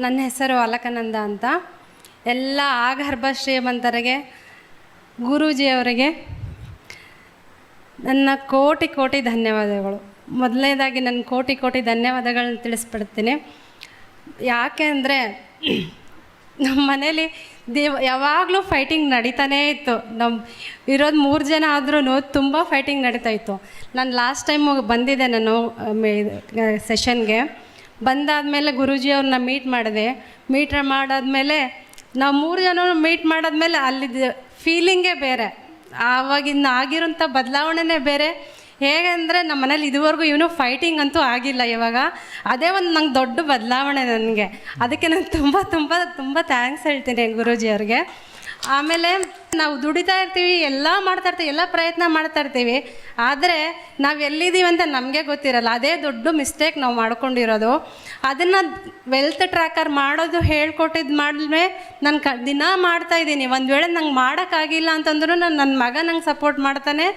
ನನ್ನ ಹೆಸರು ಅಲಕನಂದ ಅಂತ. ಎಲ್ಲ ಆಗರ್ಭ ಶ್ರೀಮಂತರಿಗೆ, ಗುರೂಜಿಯವರಿಗೆ ನನ್ನ ಕೋಟಿ ಕೋಟಿ ಧನ್ಯವಾದಗಳು. ಮೊದಲನೇದಾಗಿ ನನ್ನ ಕೋಟಿ ಕೋಟಿ ಧನ್ಯವಾದಗಳನ್ನ ತಿಳಿಸ್ಬಿಡ್ತೀನಿ. ಯಾಕೆ ಅಂದರೆ ನಮ್ಮ ಮನೇಲಿ ಯಾವಾಗಲೂ ಫೈಟಿಂಗ್ ನಡೀತಾನೇ ಇತ್ತು. ನಮ್ಮ ಇರೋದು 3 ಜನ ಆದ್ರೂ ತುಂಬ ಫೈಟಿಂಗ್ ನಡೀತಾ ಇತ್ತು. ನಾನು ಲಾಸ್ಟ್ ಟೈಮು ಬಂದಿದ್ದೆ, ನಾನು ಸೆಷನ್ಗೆ ಬಂದಾದಮೇಲೆ ಗುರೂಜಿಯವ್ರನ್ನ ಮೀಟ್ ಮಾಡಿದೆ. ಮೀಟ್ ಮಾಡಾದ್ಮೇಲೆ ನಾವು 3 ಜನ ಮೀಟ್ ಮಾಡಾದ್ಮೇಲೆ ಅಲ್ಲಿದ್ದ ಫೀಲಿಂಗೇ ಬೇರೆ, ಆವಾಗಿನ ಆಗಿರೋಂಥ ಬದಲಾವಣೆನೇ ಬೇರೆ. ಹೇಗೆಂದರೆ ನಮ್ಮ ಮನೇಲಿ ಇದುವರೆಗೂ ಇವನು ಫೈಟಿಂಗ್ ಅಂತೂ ಆಗಿಲ್ಲ. ಇವಾಗ ಅದೇ ಒಂದು ನಂಗೆ ದೊಡ್ಡ ಬದಲಾವಣೆ ನನಗೆ. ಅದಕ್ಕೆ ನಾನು ತುಂಬ ತುಂಬ ತುಂಬ ಥ್ಯಾಂಕ್ಸ್ ಹೇಳ್ತೀನಿ ಗುರೂಜಿಯವ್ರಿಗೆ. ಆಮೇಲೆ ನಾವು ದುಡಿತಾ ಇರ್ತೀವಿ, ಎಲ್ಲ ಮಾಡ್ತಾಯಿರ್ತೀವಿ, ಎಲ್ಲ ಪ್ರಯತ್ನ ಮಾಡ್ತಾಯಿರ್ತೀವಿ, ಆದರೆ ನಾವು ಎಲ್ಲಿದ್ದೀವಿ ಅಂತ ನಮಗೆ ಗೊತ್ತಿರಲ್ಲ. ಅದೇ ದೊಡ್ಡ ಮಿಸ್ಟೇಕ್ ನಾವು ಮಾಡ್ಕೊಂಡಿರೋದು. ಅದನ್ನು ವೆಲ್ತ್ ಟ್ರ್ಯಾಕರ್ ಮಾಡೋದು ಹೇಳ್ಕೊಟ್ಟಿದ್ದು ಮಾಡಿದ್ರೆ ನಾನು ದಿನ ಮಾಡ್ತಾಯಿದ್ದೀನಿ. ಒಂದು ವೇಳೆ ನಂಗೆ ಮಾಡೋಕ್ಕಾಗಿಲ್ಲ ಅಂತಂದ್ರೂ ನನ್ನ ಮಗ ನಂಗೆ ಸಪೋರ್ಟ್ ಮಾಡ್ತಾನೆ.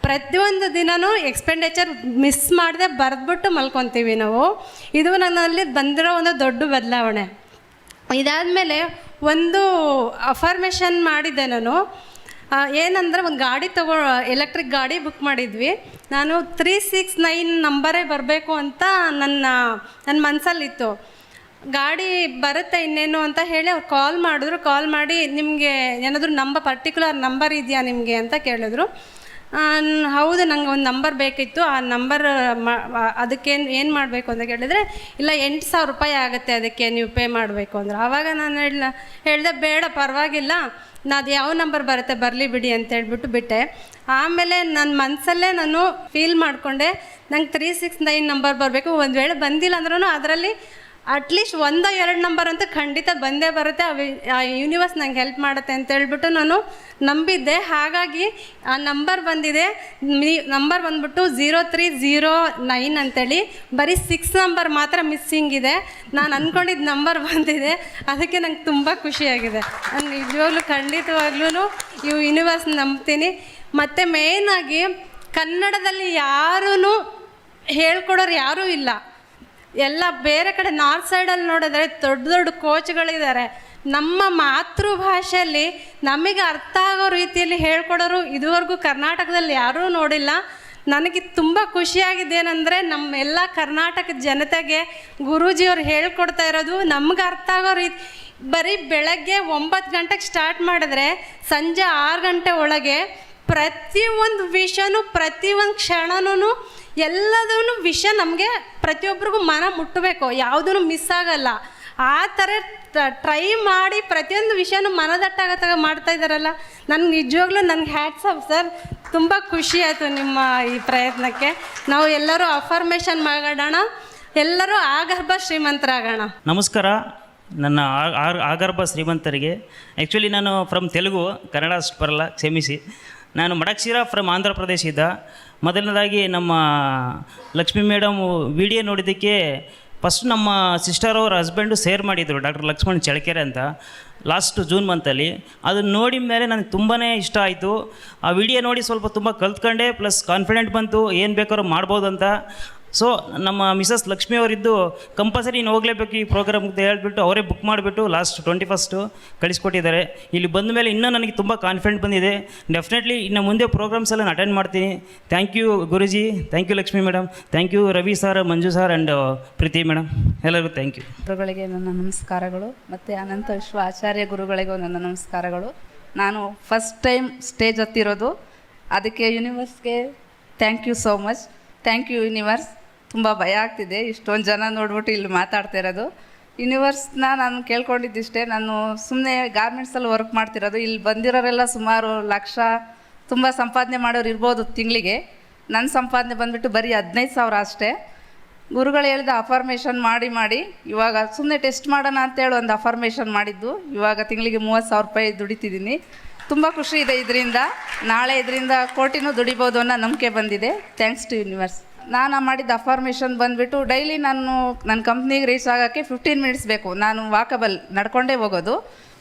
ಪ್ರತಿಯೊಂದು ದಿನವೂ ಎಕ್ಸ್ಪೆಂಡಿಚರ್ ಮಿಸ್ ಮಾಡದೆ ಬರೆದ್ಬಿಟ್ಟು ಮಲ್ಕೊತೀವಿ ನಾವು. ಇದು ನನ್ನಲ್ಲಿ ಬಂದಿರೋ ಒಂದು ದೊಡ್ಡ ಬದಲಾವಣೆ. ಇದಾದಮೇಲೆ ಒಂದು ಅಫರ್ಮೇಷನ್ ಮಾಡಿದ್ದೆ ನಾನು. ಏನಂದರೆ ಒಂದು ಗಾಡಿ ಎಲೆಕ್ಟ್ರಿಕ್ ಗಾಡಿ ಬುಕ್ ಮಾಡಿದ್ವಿ. ನಾನು 369 ನಂಬರೇ ಬರಬೇಕು ಅಂತ ನನ್ನ ಮನಸ್ಸಲ್ಲಿತ್ತು. ಗಾಡಿ ಬರುತ್ತೆ ಇನ್ನೇನು ಅಂತ ಹೇಳಿ ಅವ್ರು ಕಾಲ್ ಮಾಡಿದ್ರು. ಕಾಲ್ ಮಾಡಿ ನಿಮಗೆ ಏನಾದರೂ ಪರ್ಟಿಕ್ಯುಲರ್ ನಂಬರ್ ಇದೆಯಾ ನಿಮಗೆ ಅಂತ ಕೇಳಿದ್ರು. ಹೌದು, ನಂಗೆ ಒಂದು ನಂಬರ್ ಬೇಕಿತ್ತು. ಆ ನಂಬರ್ ಅದಕ್ಕೇನು ಮಾಡಬೇಕು ಅಂತ ಕೇಳಿದರೆ, ಇಲ್ಲ 8,000 ರೂಪಾಯಿ ಆಗುತ್ತೆ, ಅದಕ್ಕೆ ನೀವು ಪೇ ಮಾಡಬೇಕು ಅಂದ್ರೆ. ಆವಾಗ ನಾನು ಹೇಳಿದೆ ಬೇಡ ಪರವಾಗಿಲ್ಲ, ಅದು ಯಾವ ನಂಬರ್ ಬರುತ್ತೆ ಬರಲಿ ಬಿಡಿ ಅಂತ ಹೇಳ್ಬಿಟ್ಟು ಬಿಟ್ಟೆ. ಆಮೇಲೆ ನನ್ನ ಮನಸ್ಸಲ್ಲೇ ನಾನು ಫೀಲ್ ಮಾಡಿಕೊಂಡೆ, ನಂಗೆ 369 ನಂಬರ್ ಬರಬೇಕು. ಒಂದು ವೇಳೆ ಬಂದಿಲ್ಲ ಅಂದ್ರೂ ಅದರಲ್ಲಿ ಅಟ್ಲೀಸ್ಟ್ 1-2 ನಂಬರ್ ಅಂತೂ ಖಂಡಿತ ಬಂದೇ ಬರುತ್ತೆ. ಆ ಯೂನಿವರ್ಸ್ ನಂಗೆ ಹೆಲ್ಪ್ ಮಾಡುತ್ತೆ ಅಂತ ಹೇಳ್ಬಿಟ್ಟು ನಾನು ನಂಬಿದ್ದೆ. ಹಾಗಾಗಿ ಆ ನಂಬರ್ ಬಂದಿದೆ. ನಂಬರ್ ಬಂದ್ಬಿಟ್ಟು 0309 ಅಂತೇಳಿ. ಬರೀ 6 ನಂಬರ್ ಮಾತ್ರ ಮಿಸ್ಸಿಂಗ್ ಇದೆ. ನಾನು ಅಂದ್ಕೊಂಡಿದ್ದ ನಂಬರ್ ಬಂದಿದೆ. ಅದಕ್ಕೆ ನಂಗೆ ತುಂಬ ಖುಷಿಯಾಗಿದೆ. ನಾನು ನಿಜವಾಗ್ಲೂ ಖಂಡಿತವಾಗ್ಲೂ ಈ ಯೂನಿವರ್ಸ್ ನಂಬ್ತೀನಿ. ಮತ್ತು ಮೇಯ್ನಾಗಿ ಕನ್ನಡದಲ್ಲಿ ಯಾರೂ ಹೇಳ್ಕೊಡೋರು ಯಾರೂ ಇಲ್ಲ. ಎಲ್ಲ ಬೇರೆ ಕಡೆ ನಾರ್ತ್ ಸೈಡಲ್ಲಿ ನೋಡಿದ್ರೆ ದೊಡ್ಡ ದೊಡ್ಡ ಕೋಚ್ಗಳಿದ್ದಾರೆ. ನಮ್ಮ ಮಾತೃಭಾಷೆಯಲ್ಲಿ ನಮಗೆ ಅರ್ಥ ಆಗೋ ರೀತಿಯಲ್ಲಿ ಹೇಳ್ಕೊಡೋರು ಇದುವರೆಗೂ ಕರ್ನಾಟಕದಲ್ಲಿ ಯಾರೂ ನೋಡಿಲ್ಲ. ನನಗೆ ತುಂಬ ಖುಷಿಯಾಗಿದ್ದೇನೆಂದರೆ ನಮ್ಮ ಎಲ್ಲ ಕರ್ನಾಟಕದ ಜನತೆಗೆ ಗುರೂಜಿಯವ್ರು ಹೇಳ್ಕೊಡ್ತಾ ಇರೋದು ನಮ್ಗೆ ಅರ್ಥ ಆಗೋ ರೀತಿ. ಬರೀ ಬೆಳಗ್ಗೆ 9 ಗಂಟೆಗೆ ಸ್ಟಾರ್ಟ್ ಮಾಡಿದ್ರೆ ಸಂಜೆ 6 ಗಂಟೆ ಒಳಗೆ ಪ್ರತಿಯೊಂದು ವಿಷಯನೂ ಪ್ರತಿಯೊಂದು ಕ್ಷಣನೂ ಎಲ್ಲದೂ ವಿಷಯ ನಮಗೆ ಪ್ರತಿಯೊಬ್ಬರಿಗೂ ಮನ ಮುಟ್ಟಬೇಕು, ಯಾವುದೂ ಮಿಸ್ ಆಗಲ್ಲ. ಆ ಥರ ಟ್ರೈ ಮಾಡಿ ಪ್ರತಿಯೊಂದು ವಿಷಯನೂ ಮನದಟ್ಟಾಗತ್ತಾಗ ಮಾಡ್ತಾ ಇದ್ದಾರಲ್ಲ, ನನಗೆ ನಿಜವಾಗ್ಲೂ ನನಗೆ ಹ್ಯಾಟ್ಸ್ ಆಫ್ ಸರ್. ತುಂಬ ಖುಷಿ ಆಯಿತು ನಿಮ್ಮ ಈ ಪ್ರಯತ್ನಕ್ಕೆ. ನಾವು ಎಲ್ಲರೂ ಅಫರ್ಮೇಷನ್ ಮಾಡೋಣ, ಎಲ್ಲರೂ ಆಗರ್ಭ ಶ್ರೀಮಂತರಾಗೋಣ. ನಮಸ್ಕಾರ. ನನ್ನ ಆಗರ್ಭ ಶ್ರೀಮಂತರಿಗೆ ಆ್ಯಕ್ಚುಲಿ ನಾನು ಫ್ರಮ್ ತೆಲುಗು, ಕನ್ನಡ ಅಷ್ಟು ಬರಲ್ಲ, ಕ್ಷಮಿಸಿ. ನಾನು ಮಡಕ್ಸಿರ ಫ್ರಮ್ ಆಂಧ್ರ ಪ್ರದೇಶದಿಂದ. ಮೊದಲನೇದಾಗಿ ನಮ್ಮ ಲಕ್ಷ್ಮೀ ಮೇಡಮ್ ವಿಡಿಯೋ ನೋಡಿದ್ದಕ್ಕೆ ಫಸ್ಟ್ ನಮ್ಮ ಸಿಸ್ಟರ್ ಅವ್ರ ಹಸ್ಬೆಂಡು ಶೇರ್ ಮಾಡಿದರು, ಡಾಕ್ಟರ್ ಲಕ್ಷ್ಮಣ್ ಚಳಕೆರೆ ಅಂತ, ಲಾಸ್ಟ್ ಜೂನ್ ಮಂತಲ್ಲಿ. ಅದನ್ನು ನೋಡಿದ ಮೇಲೆ ನನಗೆ ತುಂಬಾ ಇಷ್ಟ ಆಯಿತು. ಆ ವಿಡಿಯೋ ನೋಡಿ ಸ್ವಲ್ಪ ತುಂಬ ಕಲ್ತ್ಕೊಂಡೆ, ಪ್ಲಸ್ ಕಾನ್ಫಿಡೆಂಟ್ ಬಂತು, ಏನು ಬೇಕಾದ್ರೂ ಮಾಡ್ಬೋದು ಅಂತ. ಸೊ ನಮ್ಮ ಮಿಸಸ್ ಲಕ್ಷ್ಮಿ ಅವರಿದ್ದು ಕಂಪಲ್ಸರಿ ನೀನು ಹೋಗಲೇಬೇಕು ಈ ಪ್ರೋಗ್ರಾಮ್ ಅಂತ ಹೇಳ್ಬಿಟ್ಟು ಅವರೇ ಬುಕ್ ಮಾಡಿಬಿಟ್ಟು ಲಾಸ್ಟ್ 21st ಕಳಿಸ್ಕೊಟ್ಟಿದ್ದಾರೆ. ಇಲ್ಲಿ ಬಂದ ಮೇಲೆ ಇನ್ನೂ ನನಗೆ ತುಂಬ ಕಾನ್ಫಿಡೆಂಟ್ ಬಂದಿದೆ. ಡೆಫಿನೆಟ್ಲಿ ಇನ್ನು ಮುಂದೆ ಪ್ರೋಗ್ರಾಮ್ಸ್ ಎಲ್ಲ ಅಟೆಂಡ್ ಮಾಡ್ತೀನಿ. Thank you Guruji, thank you Lakshmi madam, thank you Ravi sir, Manju sir and Preethi madam, ಎಲ್ಲರಿಗೂ ಥ್ಯಾಂಕ್ ಯು. ಗುರುಗಳಿಗೆ ನನ್ನ ನಮಸ್ಕಾರಗಳು. ಮತ್ತು ಅನಂತ ವಿಶ್ವ ಆಚಾರ್ಯ ಗುರುಗಳಿಗೂ ನನ್ನ ನಮಸ್ಕಾರಗಳು. ನಾನು ಫಸ್ಟ್ ಟೈಮ್ ಸ್ಟೇಜ್ ಹತ್ತಿರೋದು, ಅದಕ್ಕೆ ಯೂನಿವರ್ಸ್ಗೆ thank you so much. Thank you universe. ತುಂಬ ಭಯ ಆಗ್ತಿದೆ ಇಷ್ಟೊಂದು ಜನ ನೋಡ್ಬಿಟ್ಟು ಇಲ್ಲಿ ಮಾತಾಡ್ತಾ ಇರೋದು. ಯೂನಿವರ್ಸ್ನ ನಾನು ಕೇಳ್ಕೊಂಡಿದ್ದಿಷ್ಟೇ, ನಾನು ಸುಮ್ಮನೆ ಗಾರ್ಮೆಂಟ್ಸಲ್ಲಿ ವರ್ಕ್ ಮಾಡ್ತಿರೋದು. ಇಲ್ಲಿ ಬಂದಿರೋರೆಲ್ಲ ಸುಮಾರು ಲಕ್ಷ ತುಂಬ ಸಂಪಾದನೆ ಮಾಡೋರು ಇರ್ಬೋದು ತಿಂಗಳಿಗೆ. ನನ್ನ ಸಂಪಾದನೆ ಬಂದುಬಿಟ್ಟು ಬರೀ 15,000 ಅಷ್ಟೇ. ಗುರುಗಳು ಹೇಳಿದ ಅಫರ್ಮೇಷನ್ ಮಾಡಿ ಇವಾಗ ಸುಮ್ಮನೆ ಟೆಸ್ಟ್ ಮಾಡೋಣ ಅಂತೇಳಿ ಒಂದು ಅಫರ್ಮೇಷನ್ ಮಾಡಿದ್ದು. ಇವಾಗ ತಿಂಗಳಿಗೆ 30,000 ರೂಪಾಯಿ ದುಡಿತಿದ್ದೀನಿ. ತುಂಬ ಖುಷಿ ಇದೆ ಇದರಿಂದ. ನಾಳೆ ಇದರಿಂದ ಕೋಟಿನೂ ದುಡಿಬೋದು ಅನ್ನೋ ನಂಬಿಕೆ ಬಂದಿದೆ. Thanks to universe. ನಾನು ಮಾಡಿದ ಅಫರ್ಮೇಷನ್ ಬಂದುಬಿಟ್ಟು ಡೈಲಿ ನಾನು ನನ್ನ ಕಂಪ್ನಿಗೆ ರೀಚ್ ಆಗೋಕ್ಕೆ 15 ಮಿನಿಟ್ಸ್ ಬೇಕು. ನಾನು ವಾಕಬಲ್ ನಡ್ಕೊಂಡೇ ಹೋಗೋದು.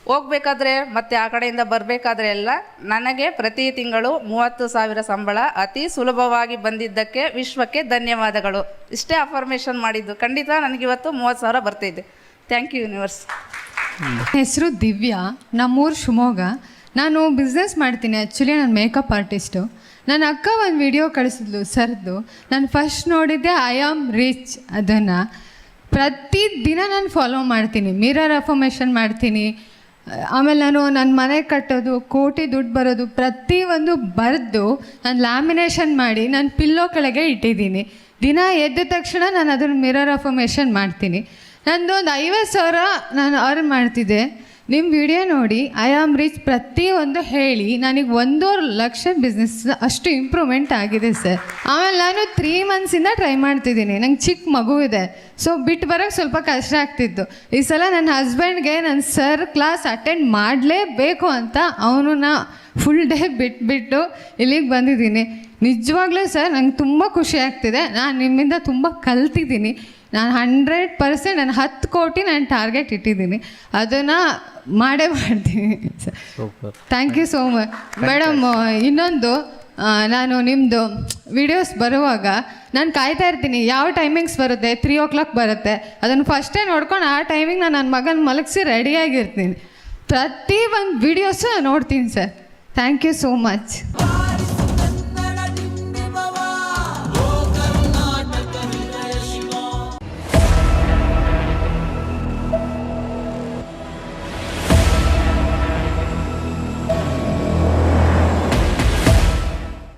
ಹೋಗ್ಬೇಕಾದ್ರೆ ಮತ್ತು ಆ ಕಡೆಯಿಂದ ಬರಬೇಕಾದ್ರೆ ಎಲ್ಲ ನನಗೆ ಪ್ರತಿ ತಿಂಗಳು 30,000 ಸಂಬಳ ಅತಿ ಸುಲಭವಾಗಿ ಬಂದಿದ್ದಕ್ಕೆ ವಿಶ್ವಕ್ಕೆ ಧನ್ಯವಾದಗಳು. ಇಷ್ಟೇ ಅಫರ್ಮೇಷನ್ ಮಾಡಿದ್ದು. ಖಂಡಿತ ನನಗಿವತ್ತು 30,000 ಬರ್ತಿದ್ದೆ. Thank you universe. ಹೆಸರು ದಿವ್ಯಾ, ನಮ್ಮೂರು ಶಿವಮೊಗ್ಗ. ನಾನು ಬಿಸ್ನೆಸ್ ಮಾಡ್ತೀನಿ. ಆ್ಯಕ್ಚುಲಿ ನಾನು ಮೇಕಪ್ ಆರ್ಟಿಸ್ಟು. ನನ್ನ ಅಕ್ಕ ಒಂದು ವಿಡಿಯೋ ಕಳಿಸಿದ್ಲು ಸರ್ದು. ನಾನು ಫಸ್ಟ್ ನೋಡಿದ್ದೆ ಐ ಆಮ್ ರಿಚ್. ಅದನ್ನು ಪ್ರತಿದಿನ ನಾನು ಫಾಲೋ ಮಾಡ್ತೀನಿ. ಮಿರರ್ ಅಫರ್ಮೇಷನ್ ಮಾಡ್ತೀನಿ. ಆಮೇಲೆ ನಾನು ನನ್ನ ಮನೆ ಕಟ್ಟೋದು, ಕೋಟಿ ದುಡ್ಡು ಬರೋದು ಪ್ರತಿಯೊಂದು ಬರೆದು ನಾನು ಲ್ಯಾಮಿನೇಷನ್ ಮಾಡಿ ನಾನು ಪಿಲ್ಲೋ ಕೆಳಗೆ ಇಟ್ಟಿದ್ದೀನಿ. ದಿನ ಎದ್ದ ತಕ್ಷಣ ನಾನು ಅದನ್ನು ಮಿರರ್ ಅಫರ್ಮೇಷನ್ ಮಾಡ್ತೀನಿ. ನಂದು ಒಂದು 50,000 ನಾನು ಅರ್ನ್ ಮಾಡ್ತಿದ್ದೆ. ನಿಮ್ಮ ವಿಡಿಯೋ ನೋಡಿ ಐ ಆಮ್ ರಿಚ್ ಪ್ರತಿಯೊಂದು ಹೇಳಿ ನನಗೆ 1.5 ಲಕ್ಷ ಬಿಸ್ನೆಸ್ ಅಷ್ಟು ಇಂಪ್ರೂವ್ಮೆಂಟ್ ಆಗಿದೆ ಸರ್. ಆಮೇಲೆ ನಾನು 3 ಮಂತ್ಸಿಂದ ಟ್ರೈ ಮಾಡ್ತಿದ್ದೀನಿ. ನಂಗೆ ಚಿಕ್ಕ ಮಗು ಇದೆ, ಸೊ ಬಿಟ್ಟು ಬರೋಕ್ಕೆ ಸ್ವಲ್ಪ ಕಷ್ಟ ಆಗ್ತಿತ್ತು. ಈ ಸಲ ನನ್ನ ಹಸ್ಬೆಂಡ್ಗೆ ನನ್ನ ಸರ್ ಕ್ಲಾಸ್ ಅಟೆಂಡ್ ಮಾಡಲೇಬೇಕು ಅಂತ ಅವನನ್ನ ಫುಲ್ ಡೇ ಬಿಟ್ಬಿಟ್ಟು ಇಲ್ಲಿಗೆ ಬಂದಿದ್ದೀನಿ. ನಿಜವಾಗ್ಲೂ ಸರ್ ನಂಗೆ ತುಂಬ ಖುಷಿ ಆಗ್ತಿದೆ. ನಾನು ನಿಮ್ಮಿಂದ ತುಂಬ ಕಲ್ತಿದ್ದೀನಿ. ನಾನು 100% ನಾನು 10 ಕೋಟಿ ನಾನು ಟಾರ್ಗೆಟ್ ಇಟ್ಟಿದ್ದೀನಿ. ಅದನ್ನು ಮಾಡೇ ಮಾಡ್ತೀನಿ sir. Thank you so much madam. ಇನ್ನೊಂದು ನಾನು ನಿಮ್ಮದು ವಿಡಿಯೋಸ್ ಬರುವಾಗ ನಾನು ಕಾಯ್ತಾ ಇರ್ತೀನಿ ಯಾವ ಟೈಮಿಂಗ್ಸ್ ಬರುತ್ತೆ. 3 o'clock ಬರುತ್ತೆ. ಅದನ್ನು ಫಸ್ಟೇ ನೋಡ್ಕೊಂಡು ಆ ಟೈಮಿಂಗ್ ನಾನು ನನ್ನ ಮಗನ ಮಲಗಿಸಿ ರೆಡಿಯಾಗಿರ್ತೀನಿ. ಪ್ರತಿ ಒಂದು ವಿಡಿಯೋಸು ನೋಡ್ತೀನಿ sir. Thank you so much.